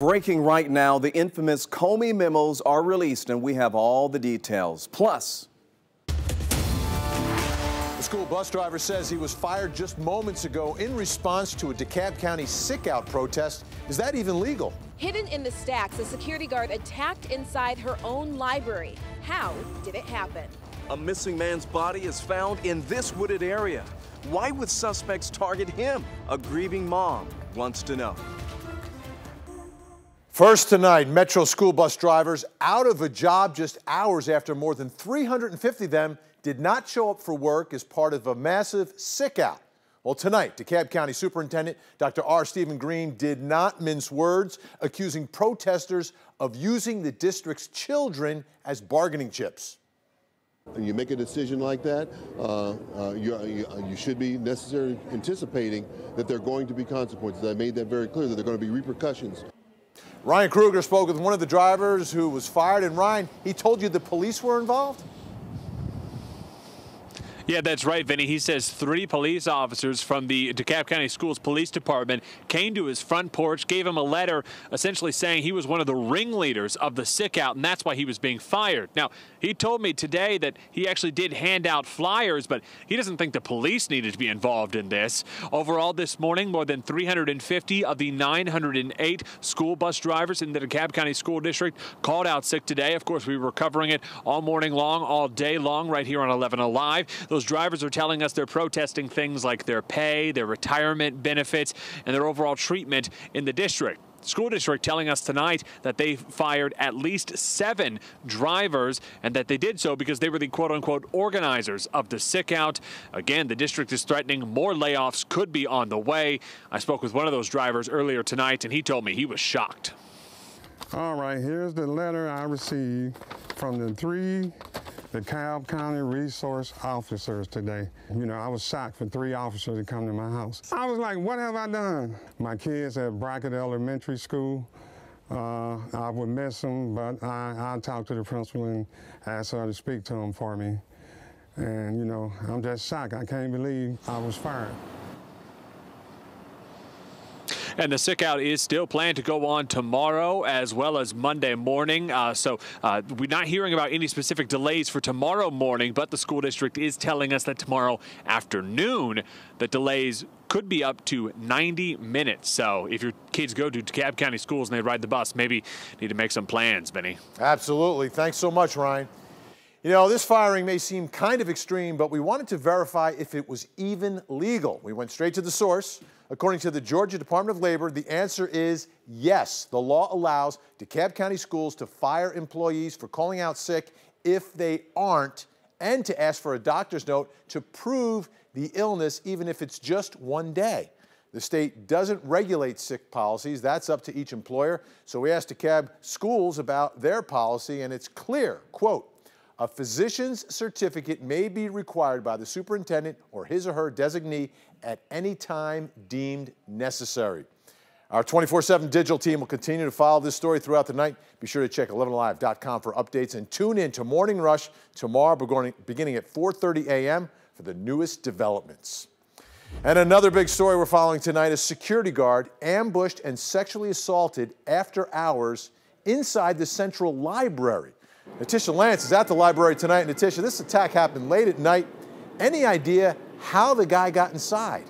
Breaking right now, the infamous Comey memos are released, and we have all the details. Plus, the school bus driver says he was fired just moments ago in response to a DeKalb County sick-out protest. Is that even legal? Hidden in the stacks, a security guard attacked inside her own library. How did it happen? a missing man's body is found in this wooded area. Why would suspects target him? A grieving mom wants to know. First tonight, Metro school bus drivers out of a job just hours after more than 350 of them did not show up for work as part of a massive sick out. Well, tonight, DeKalb County Superintendent Dr. R. Stephen Green did not mince words, accusing protesters of using the district's children as bargaining chips. When you make a decision like that, you should be necessarily anticipating that there are going to be consequences. I made that very clear, that there are going to be repercussions. Ryan Kruger spoke with one of the drivers who was fired. And Ryan, he told you the police were involved? Yeah, that's right, Vinny. He says 3 police officers from the DeKalb County Schools Police Department came to his front porch, gave him a letter essentially saying he was one of the ringleaders of the sick out, and that's why he was being fired. Now, he told me today that he actually did hand out flyers, but he doesn't think the police needed to be involved in this. Overall, this morning, more than 350 of the 908 school bus drivers in the DeKalb County School District called out sick today. Of course, we were covering it all morning long, all day long, right here on 11 Alive. Those drivers are telling us they're protesting things like their pay, their retirement benefits, and their overall treatment in the district. School district telling us tonight that they fired at least 7 drivers and that they did so because they were the quote-unquote organizers of the sick out. Again, the district is threatening more layoffs could be on the way. I spoke with one of those drivers earlier tonight, and he told me he was shocked. All right, here's the letter I received from the 3 DeKalb County resource officers today. You know, I was shocked for 3 officers to come to my house. I was like, what have I done? My kids at Brackett Elementary School, I would miss them, but I talked to the principal and asked her to speak to them for me. And, you know, I'm just shocked. I can't believe I was fired. And the sick out is still planned to go on tomorrow as well as Monday morning. So we're not hearing about any specific delays for tomorrow morning, but the school district is telling us that tomorrow afternoon the delays could be up to 90 minutes. So if your kids go to DeKalb County schools and they ride the bus, maybe need to make some plans, Benny. Absolutely. Thanks so much, Ryan. You know, this firing may seem kind of extreme, but we wanted to verify if it was even legal. We went straight to the source. According to the Georgia Department of Labor, the answer is yes. The law allows DeKalb County schools to fire employees for calling out sick if they aren't, and to ask for a doctor's note to prove the illness, even if it's just one day. The state doesn't regulate sick policies. That's up to each employer. So we asked DeKalb schools about their policy, and it's clear, quote, a physician's certificate may be required by the superintendent or his or her designee at any time deemed necessary. Our 24/7 digital team will continue to follow this story throughout the night. Be sure to check 11alive.com for updates and tune in to Morning Rush tomorrow beginning at 4:30 a.m. for the newest developments. And another big story we're following tonight, a security guard ambushed and sexually assaulted after hours inside the Central Library. Natisha Lance is at the library tonight. Natisha, this attack happened late at night. Any idea how the guy got inside?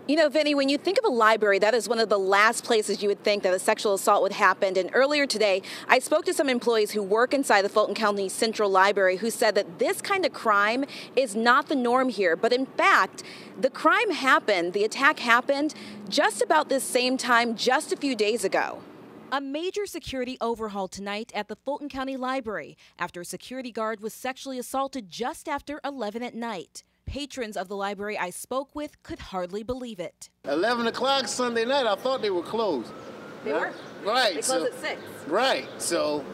You know, Vinny, when you think of a library, that is one of the last places you would think that a sexual assault would happen. And earlier today, I spoke to some employees who work inside the Fulton County Central Library who said that this kind of crime is not the norm here. But in fact, the crime happened, the attack happened just about this same time just a few days ago. A major security overhaul tonight at the Fulton County Library after a security guard was sexually assaulted just after 11 at night. Patrons of the library I spoke with could hardly believe it. 11 o'clock Sunday night, I thought they were closed. They were? Right. They closed at 6. Right. So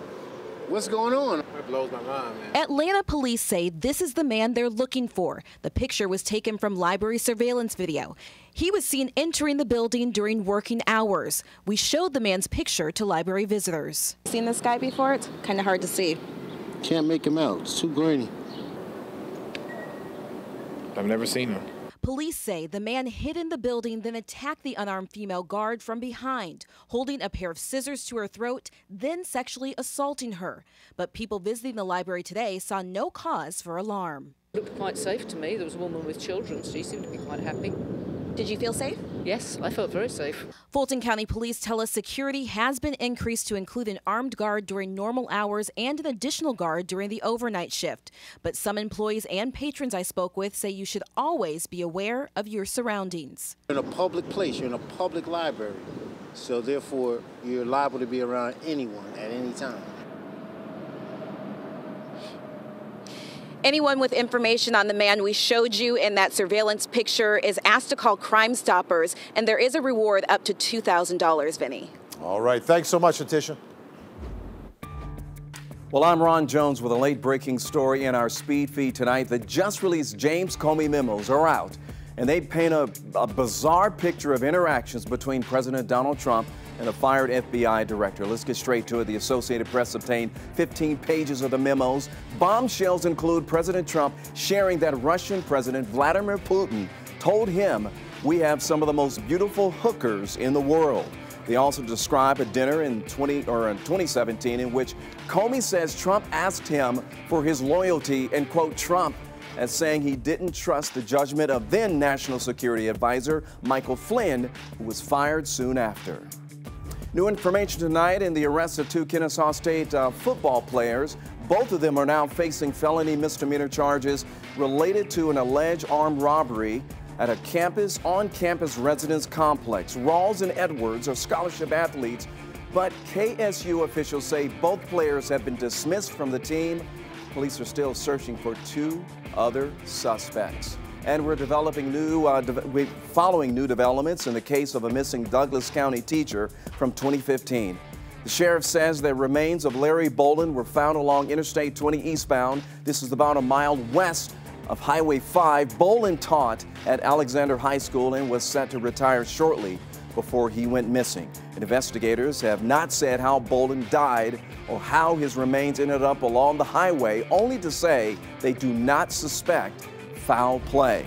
what's going on? It blows my mind, man. Atlanta police say this is the man they're looking for. The picture was taken from library surveillance video. He was seen entering the building during working hours. We showed the man's picture to library visitors. Seen this guy before? It's kind of hard to see. Can't make him out. It's too grainy. I've never seen him. Police say the man hid in the building, then attacked the unarmed female guard from behind, holding a pair of scissors to her throat, then sexually assaulting her. But people visiting the library today saw no cause for alarm. It looked quite safe to me. There was a woman with children. She seemed to be quite happy. Did you feel safe? Yes, I felt very safe. Fulton County Police tell us security has been increased to include an armed guard during normal hours and an additional guard during the overnight shift. But some employees and patrons I spoke with say you should always be aware of your surroundings. You're in a public place, you're in a public library, so therefore you're liable to be around anyone at any time. Anyone with information on the man we showed you in that surveillance picture is asked to call Crime Stoppers, and there is a reward up to $2,000, Vinny. All right. Thanks so much, Letitia. Well, I'm Ron Jones with a late-breaking story in our speed feed tonight. The just-released James Comey memos are out, and they paint a bizarre picture of interactions between President Donald Trump and a fired FBI director. Let's get straight to it. The Associated Press obtained 15 pages of the memos. Bombshells include President Trump sharing that Russian President Vladimir Putin told him, "We have some of the most beautiful hookers in the world." They also describe a dinner in 2017 in which Comey says Trump asked him for his loyalty and quote Trump as saying he didn't trust the judgment of then National Security Advisor Michael Flynn, who was fired soon after. New information tonight in the arrest of two Kennesaw State football players. Both of them are now facing felony misdemeanor charges related to an alleged armed robbery at a on-campus residence complex. Rawls and Edwards are scholarship athletes, but KSU officials say both players have been dismissed from the team. Police are still searching for two other suspects. And we're developing following new developments in the case of a missing Douglas County teacher from 2015. The sheriff says the remains of Larry Bolden were found along Interstate 20 eastbound. This is about a mile west of Highway 5. Bolden taught at Alexander High School and was set to retire shortly before he went missing. And investigators have not said how Bolden died or how his remains ended up along the highway, only to say they do not suspect foul play.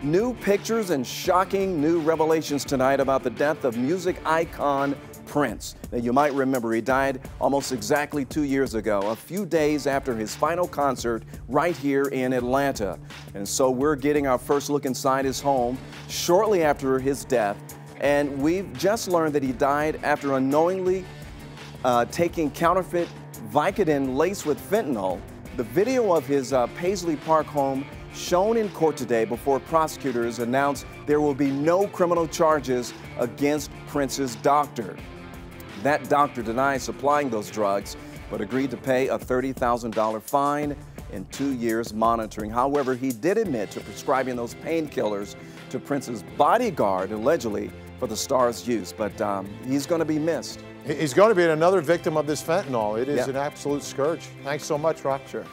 New pictures and shocking new revelations tonight about the death of music icon Prince. Now, you might remember he died almost exactly 2 years ago, a few days after his final concert right here in Atlanta. And so we're getting our first look inside his home shortly after his death. And we've just learned that he died after unknowingly taking counterfeit Vicodin laced with fentanyl. The video of his Paisley Park home shown in court today before prosecutors announced there will be no criminal charges against Prince's doctor. That doctor denies supplying those drugs, but agreed to pay a $30,000 fine and 2 years monitoring. However, he did admit to prescribing those painkillers to Prince's bodyguard, allegedly, for the star's use, but he's going to be missed. He's going to be another victim of this fentanyl. It is an absolute scourge. Thanks so much, Rock. Sure.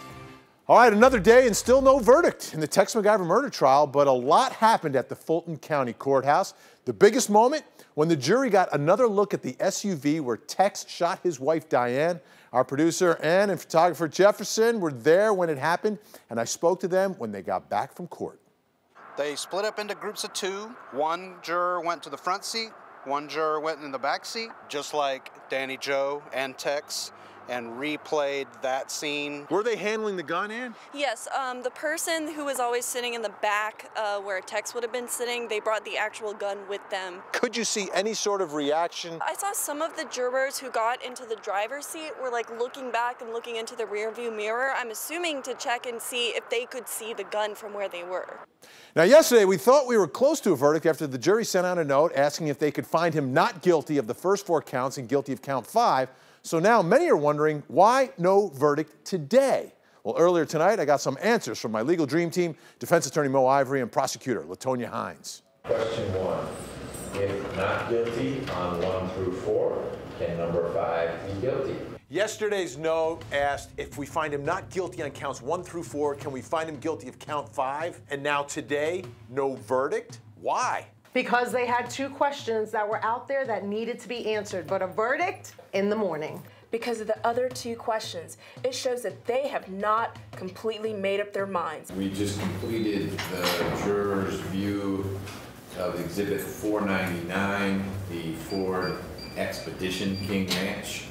All right, another day and still no verdict in the Tex MacGyver murder trial, but a lot happened at the Fulton County Courthouse. The biggest moment, when the jury got another look at the SUV where Tex shot his wife, Diane. Our producer, Ann, and photographer Jefferson were there when it happened, and I spoke to them when they got back from court. They split up into groups of two. One juror went to the front seat, one juror went in the back seat, just like Danny Joe and Tex, and replayed that scene. Were they handling the gun, Ann? Yes, the person who was always sitting in the back where Tex would have been sitting, they brought the actual gun with them. Could you see any sort of reaction? I saw some of the jurors who got into the driver's seat were like looking back and looking into the rearview mirror, I'm assuming to check and see if they could see the gun from where they were. Now, yesterday, we thought we were close to a verdict after the jury sent out a note asking if they could find him not guilty of the first 4 counts and guilty of count 5. So now many are wondering, why no verdict today? Well, earlier tonight, I got some answers from my legal dream team, defense attorney Mo Ivory and prosecutor LaTonya Hines. Question 1, if not guilty on 1 through 4, can number 5 be guilty? Yesterday's note asked if we find him not guilty on counts 1 through 4, can we find him guilty of count 5? And now today, no verdict? Why? Because they had 2 questions that were out there that needed to be answered, but a verdict in the morning. because of the other two questions. It shows that they have not completely made up their minds. We just completed the jurors' view of Exhibit 499, the Ford Expedition King Ranch.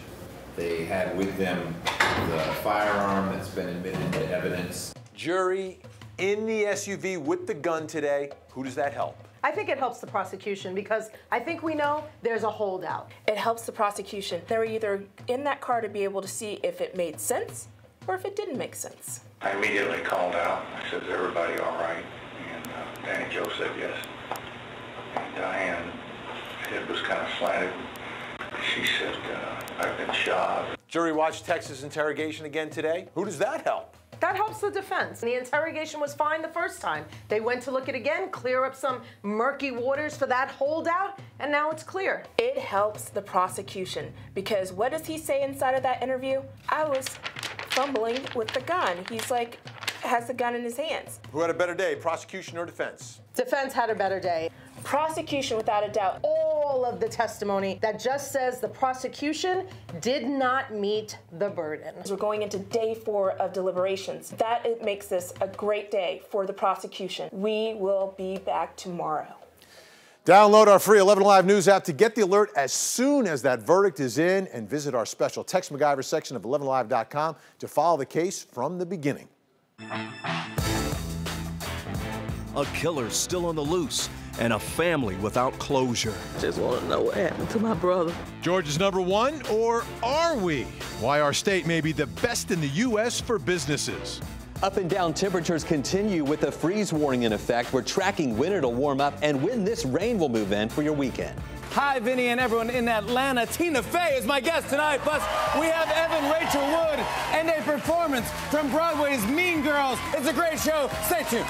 They had with them the firearm that's been admitted into evidence. Jury in the SUV with the gun today. Who does that help? I think it helps the prosecution because I think we know there's a holdout. It helps the prosecution. They're either in that car to be able to see if it made sense or if it didn't make sense. I immediately called out. I said, "Is everybody all right?" And Danny Joe said yes. And Diane's head was kind of slanted. She said, "I've been shot." Jury watched Texas interrogation again today. Who does that help? That helps the defense. The interrogation was fine the first time. They went to look at it again, clear up some murky waters for that holdout, and now it's clear. It helps the prosecution because what does he say inside of that interview? I was fumbling with the gun. He's like, has the gun in his hands. Who had a better day, prosecution or defense? Defense had a better day. Prosecution, without a doubt. All of the testimony that just says the prosecution did not meet the burden. We're going into day 4 of deliberations. That it makes this a great day for the prosecution. We will be back tomorrow. Download our free 11 Alive News app to get the alert as soon as that verdict is in, and visit our special Text MacGyver section of 11alive.com to follow the case from the beginning. A killer still on the loose and a family without closure. Just want to know what happened to my brother. Georgia's #1, or are we? Why our state may be the best in the U.S. for businesses. Up and down temperatures continue with a freeze warning in effect. We're tracking when it'll warm up and when this rain will move in for your weekend. Hi, Vinny and everyone in Atlanta. Tina Fey is my guest tonight. Plus, we have Evan Rachel Wood and a performance from Broadway's Mean Girls. It's a great show. Stay tuned.